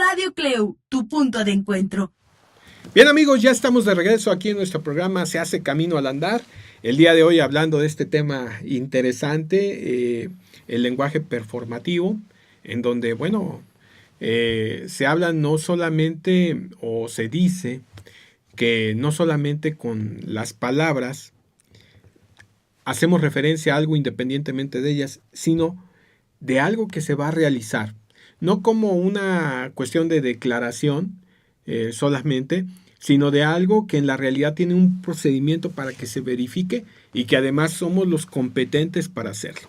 Radio Cleu, tu punto de encuentro. Bien amigos, ya estamos de regreso aquí en nuestro programa Se hace camino al andar. El día de hoy hablando de este tema interesante, el lenguaje performativo, en donde, se habla no solamente o se dice que no solamente con las palabras hacemos referencia a algo independientemente de ellas, sino de algo que se va a realizar. No como una cuestión de declaración solamente, sino de algo que en la realidad tiene un procedimiento para que se verifique y que además somos los competentes para hacerlo.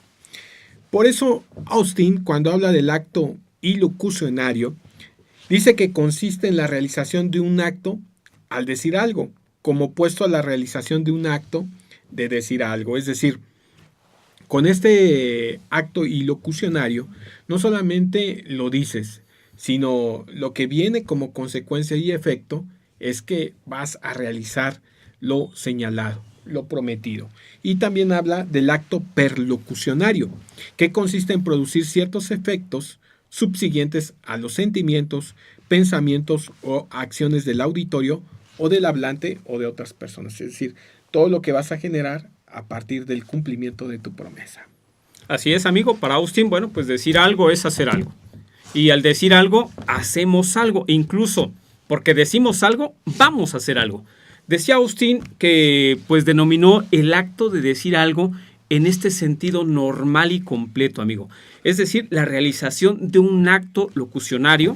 Por eso Austin, cuando habla del acto ilocucionario, dice que consiste en la realización de un acto al decir algo, como opuesto a la realización de un acto de decir algo. Es decir, con este acto ilocucionario, no solamente lo dices, sino lo que viene como consecuencia y efecto es que vas a realizar lo señalado, lo prometido. Y también habla del acto perlocucionario, que consiste en producir ciertos efectos subsiguientes a los sentimientos, pensamientos o acciones del auditorio o del hablante o de otras personas. Es decir, todo lo que vas a generar a partir del cumplimiento de tu promesa. Así es, amigo. Para Austin, pues decir algo es hacer algo. Y al decir algo, hacemos algo. Incluso porque decimos algo, vamos a hacer algo. Decía Austin que denominó el acto de decir algo en este sentido normal y completo, amigo. Es decir, la realización de un acto locucionario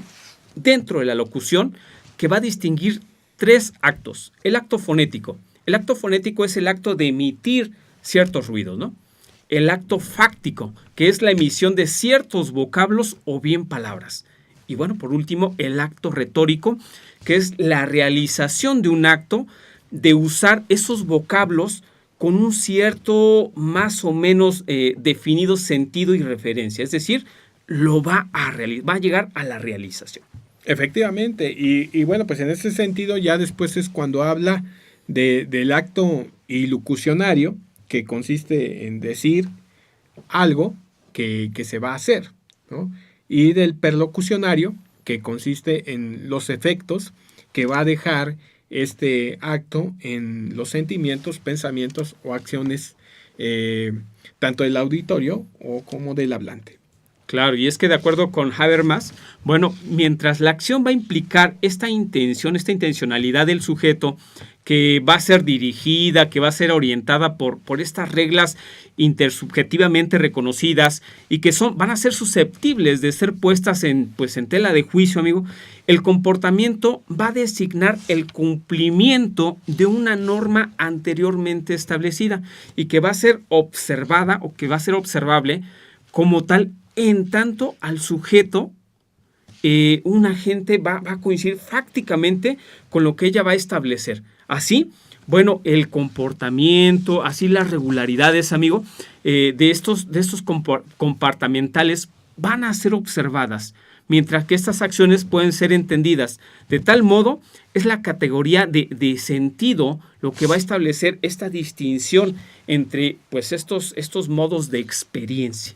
dentro de la locución que va a distinguir tres actos. El acto fonético. El acto fonético es el acto de emitir ciertos ruidos, ¿no? El acto fáctico, que es la emisión de ciertos vocablos o bien palabras. Y por último, el acto retórico, que es la realización de un acto de usar esos vocablos con un cierto más o menos definido sentido y referencia. Es decir, lo va a llegar a la realización. Efectivamente, y en ese sentido ya después es cuando habla del acto ilocucionario, que consiste en decir algo que se va a hacer, ¿no? Y del perlocucionario, que consiste en los efectos que va a dejar este acto en los sentimientos, pensamientos o acciones tanto del auditorio o como del hablante. Claro, y es que de acuerdo con Habermas, mientras la acción va a implicar esta intención, esta intencionalidad del sujeto, que va a ser dirigida, que va a ser orientada por estas reglas intersubjetivamente reconocidas y que van a ser susceptibles de ser puestas en tela de juicio, amigo, el comportamiento va a designar el cumplimiento de una norma anteriormente establecida y que va a ser observada o que va a ser observable como tal. En tanto al sujeto, un agente va a coincidir prácticamente con lo que ella va a establecer. Así, el comportamiento, así las regularidades, amigo, de estos comportamentales van a ser observadas, mientras que estas acciones pueden ser entendidas. De tal modo, es la categoría de sentido lo que va a establecer esta distinción entre estos modos de experiencia.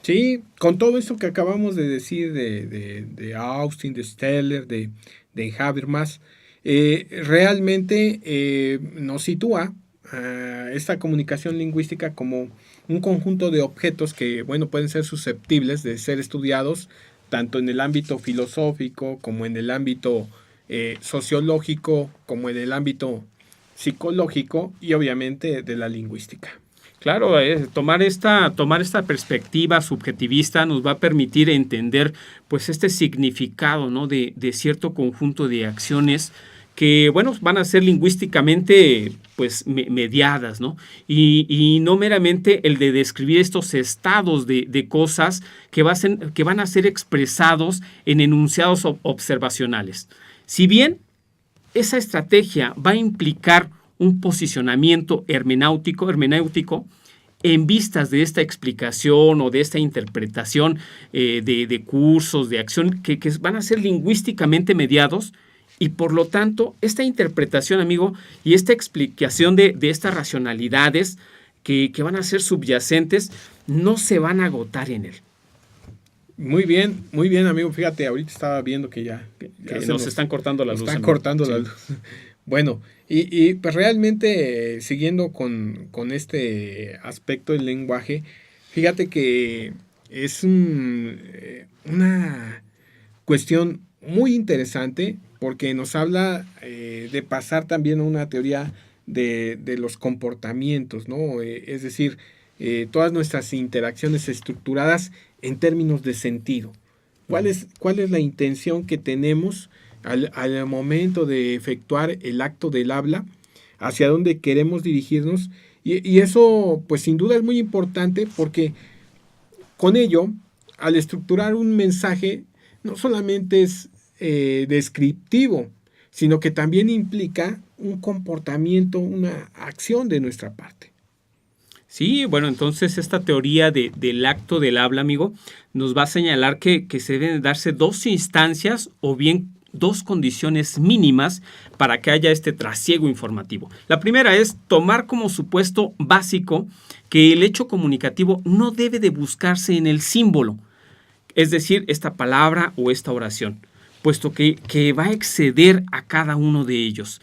Sí, con todo esto que acabamos de decir de Austin, de Steller, de Habermas, realmente nos sitúa esta comunicación lingüística como un conjunto de objetos que, pueden ser susceptibles de ser estudiados tanto en el ámbito filosófico como en el ámbito sociológico, como en el ámbito psicológico y obviamente de la lingüística. Claro, tomar esta perspectiva subjetivista nos va a permitir entender este significado, ¿no? de cierto conjunto de acciones que van a ser lingüísticamente mediadas, ¿no? Y no meramente el de describir estos estados de cosas que van a ser expresados en enunciados observacionales. Si bien esa estrategia va a implicar un posicionamiento hermenéutico en vistas de esta explicación o de esta interpretación de cursos, de acción que van a ser lingüísticamente mediados y por lo tanto esta interpretación, amigo, y esta explicación de estas racionalidades que van a ser subyacentes no se van a agotar en él. Muy bien, amigo. Fíjate, ahorita estaba viendo que ya nos están cortando la luz. Están cortando la luz. Bueno, y pues realmente siguiendo con este aspecto del lenguaje, fíjate que es una cuestión muy interesante porque nos habla de pasar también a una teoría de los comportamientos, ¿no? Es decir, todas nuestras interacciones estructuradas en términos de sentido. ¿Cuál es la intención que tenemos al momento de efectuar el acto del habla? ¿Hacia dónde queremos dirigirnos? Y eso, pues sin duda es muy importante porque con ello, al estructurar un mensaje, no solamente es descriptivo, sino que también implica un comportamiento, una acción de nuestra parte. Sí, bueno, entonces esta teoría del acto del habla, amigo, nos va a señalar que se deben darse dos instancias o bien dos condiciones mínimas para que haya este trasiego informativo. La primera es tomar como supuesto básico que el hecho comunicativo no debe de buscarse en el símbolo, es decir, esta palabra o esta oración, puesto que va a exceder a cada uno de ellos.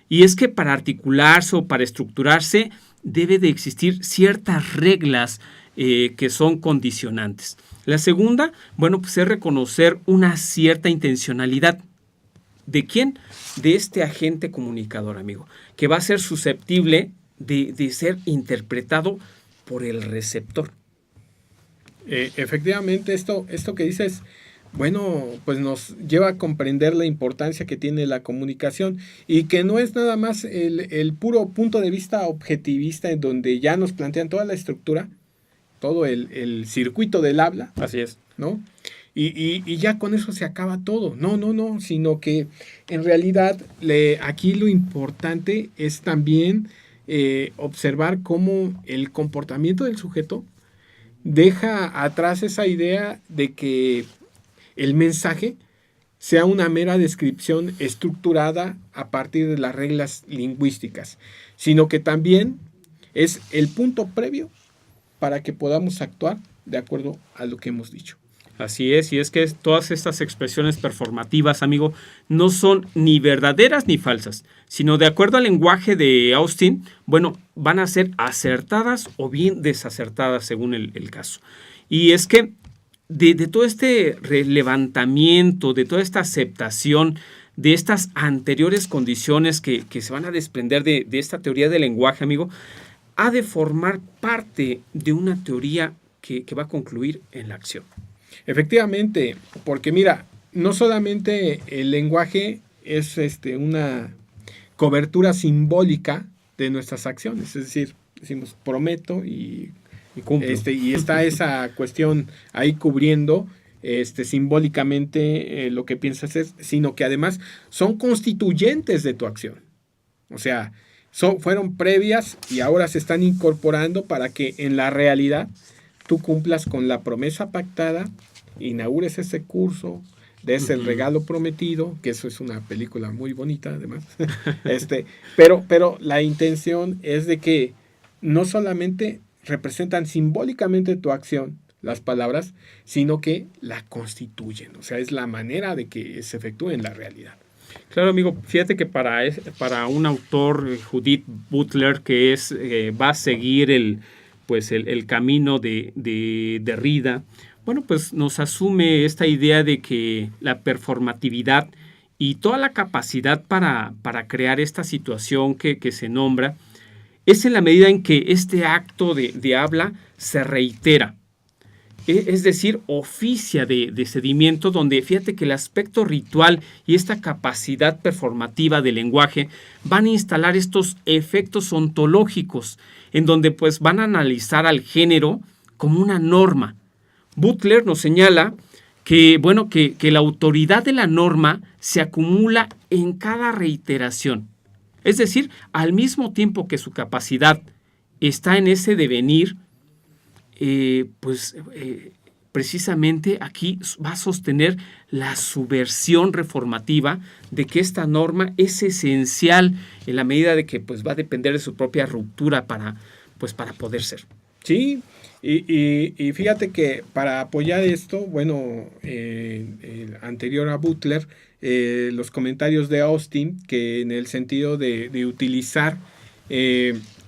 Y es que para articularse o para estructurarse debe de existir ciertas reglas que son condicionantes. La segunda, bueno, pues es reconocer una cierta intencionalidad. ¿De quién? De este agente comunicador, amigo, que va a ser susceptible de ser interpretado por el receptor. Efectivamente, esto que dices, bueno, pues nos lleva a comprender la importancia que tiene la comunicación y que no es nada más el puro punto de vista objetivista en donde ya nos plantean toda la estructura, todo el circuito del habla. Así es. ¿No? Y ya con eso se acaba todo. No, sino que en realidad aquí lo importante es también observar cómo el comportamiento del sujeto deja atrás esa idea de que el mensaje sea una mera descripción estructurada a partir de las reglas lingüísticas, sino que también es el punto previo para que podamos actuar de acuerdo a lo que hemos dicho. Así es, y es que todas estas expresiones performativas, amigo, no son ni verdaderas ni falsas, sino de acuerdo al lenguaje de Austin, bueno, van a ser acertadas o bien desacertadas según el caso. Y es que de todo este levantamiento, de toda esta aceptación de estas anteriores condiciones que se van a desprender de esta teoría del lenguaje, amigo, ha de formar parte de una teoría que va a concluir en la acción. Efectivamente, porque mira, no solamente el lenguaje es una cobertura simbólica de nuestras acciones, es decir, decimos prometo y cumplo. Y está esa cuestión ahí cubriendo simbólicamente lo que piensas es, sino que además son constituyentes de tu acción. O sea, fueron previas y ahora se están incorporando para que en la realidad tú cumplas con la promesa pactada, inaugures ese curso, des el regalo prometido, que eso es una película muy bonita además. Pero la intención es de que no solamente representan simbólicamente tu acción, las palabras, sino que la constituyen. O sea, es la manera de que se efectúe en la realidad. Claro, amigo, fíjate que para un autor, Judith Butler, que va a seguir el camino de Derrida, bueno, pues nos asume esta idea de que la performatividad y toda la capacidad para crear esta situación que se nombra es en la medida en que este acto de habla se reitera. Es decir, oficia de sedimento, donde fíjate que el aspecto ritual y esta capacidad performativa del lenguaje van a instalar estos efectos ontológicos, en donde pues van a analizar al género como una norma. Butler nos señala que la autoridad de la norma se acumula en cada reiteración. Es decir, al mismo tiempo que su capacidad está en ese devenir, precisamente aquí va a sostener la subversión reformativa de que esta norma es esencial en la medida de que pues va a depender de su propia ruptura para poder ser. Sí, y fíjate que para apoyar esto, bueno, anterior a Butler, los comentarios de Austin, que en el sentido de utilizar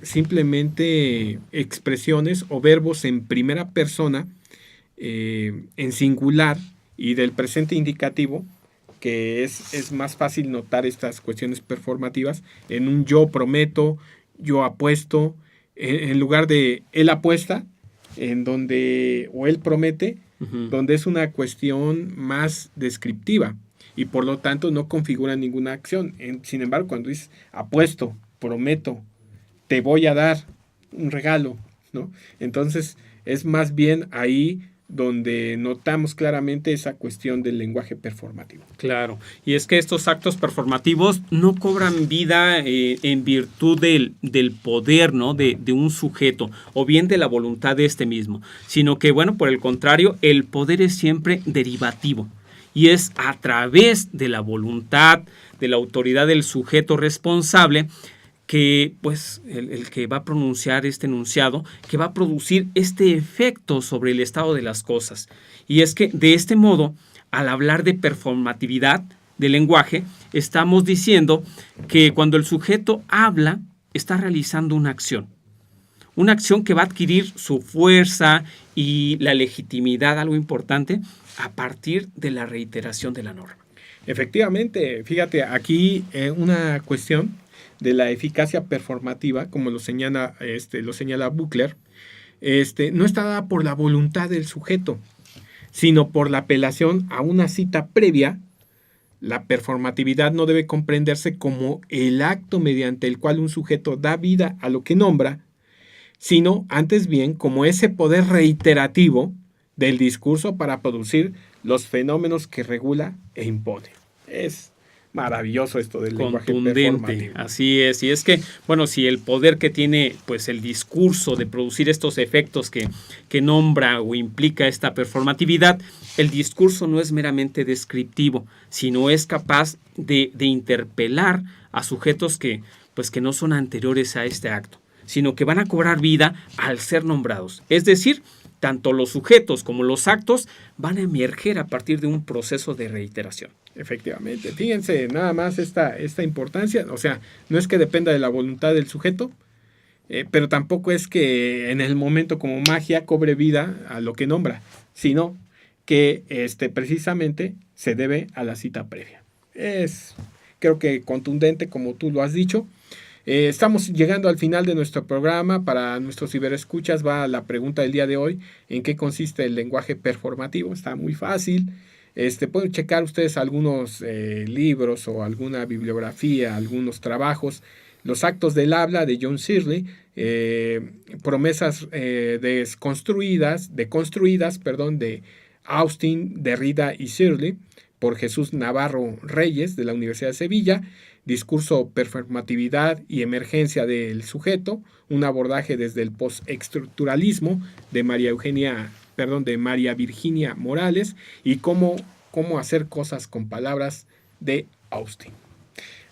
simplemente expresiones o verbos en primera persona, en singular y del presente indicativo, que es más fácil notar estas cuestiones performativas en un yo prometo, yo apuesto, en lugar de él apuesta, en donde, o él promete, donde es una cuestión más descriptiva y por lo tanto no configura ninguna acción. Sin embargo, cuando dices apuesto, prometo, te voy a dar un regalo, ¿no? Entonces es más bien ahí donde notamos claramente esa cuestión del lenguaje performativo. Claro, y es que estos actos performativos no cobran vida en virtud del poder, ¿no? de un sujeto o bien de la voluntad de este mismo, sino que, bueno, por el contrario, el poder es siempre derivativo y es a través de la voluntad, de la autoridad del sujeto responsable que pues el que va a pronunciar este enunciado, que va a producir este efecto sobre el estado de las cosas. Y es que de este modo, al hablar de performatividad del lenguaje, estamos diciendo que cuando el sujeto habla, está realizando una acción que va a adquirir su fuerza y la legitimidad, algo importante, a partir de la reiteración de la norma. Efectivamente, fíjate, aquí una cuestión de la eficacia performativa, como lo señala Butler, no está dada por la voluntad del sujeto, sino por la apelación a una cita previa. La performatividad no debe comprenderse como el acto mediante el cual un sujeto da vida a lo que nombra, sino antes bien como ese poder reiterativo del discurso para producir los fenómenos que regula e impone. Es maravilloso esto del lenguaje performativo. Así es, y es que, bueno, si el poder que tiene pues el discurso de producir estos efectos que nombra o implica esta performatividad, el discurso no es meramente descriptivo, sino es capaz de interpelar a sujetos que no son anteriores a este acto, sino que van a cobrar vida al ser nombrados. Es decir, tanto los sujetos como los actos van a emerger a partir de un proceso de reiteración. Efectivamente, fíjense nada más esta importancia, o sea, no es que dependa de la voluntad del sujeto, pero tampoco es que en el momento como magia cobre vida a lo que nombra, sino que precisamente se debe a la cita previa. Es, creo que contundente, como tú lo has dicho. Estamos llegando al final de nuestro programa. Para nuestros ciberescuchas va la pregunta del día de hoy: ¿en qué consiste el lenguaje performativo? Está muy fácil. Pueden checar ustedes algunos libros o alguna bibliografía, algunos trabajos. Los actos del habla de John Searle, promesas deconstruidas de Austin, Derrida y Searle, por Jesús Navarro Reyes de la Universidad de Sevilla. Discurso, performatividad y emergencia del sujeto, un abordaje desde el postestructuralismo de María Virginia Morales, y cómo hacer cosas con palabras de Austin.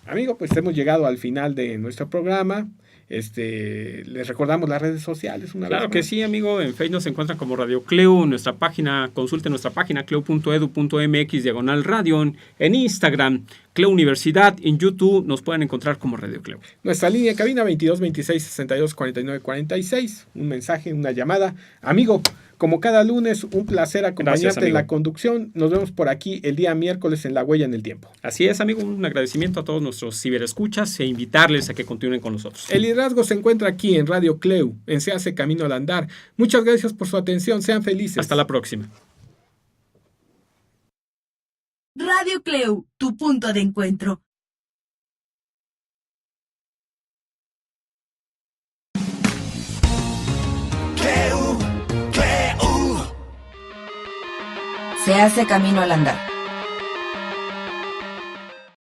Amigo, pues hemos llegado al final de nuestro programa. Les recordamos las redes sociales una vez más. Claro que sí, amigo. En Facebook nos encuentran como Radio Cleu. Nuestra página, consulte nuestra página cleu.edu.mx/radio. En Instagram, Cleu Universidad. En YouTube nos pueden encontrar como Radio Cleu. Nuestra línea de cabina 22 26 62 49 46. Un mensaje, una llamada. Amigo, como cada lunes, un placer acompañarte en la conducción. Nos vemos por aquí el día miércoles en La Huella en el Tiempo. Así es, amigo. Un agradecimiento a todos nuestros ciberescuchas e invitarles a que continúen con nosotros. El liderazgo se encuentra aquí en Radio Cleu, en Se Hace Camino al Andar. Muchas gracias por su atención. Sean felices. Hasta la próxima. Radio Cleu, tu punto de encuentro. Se hace camino al andar.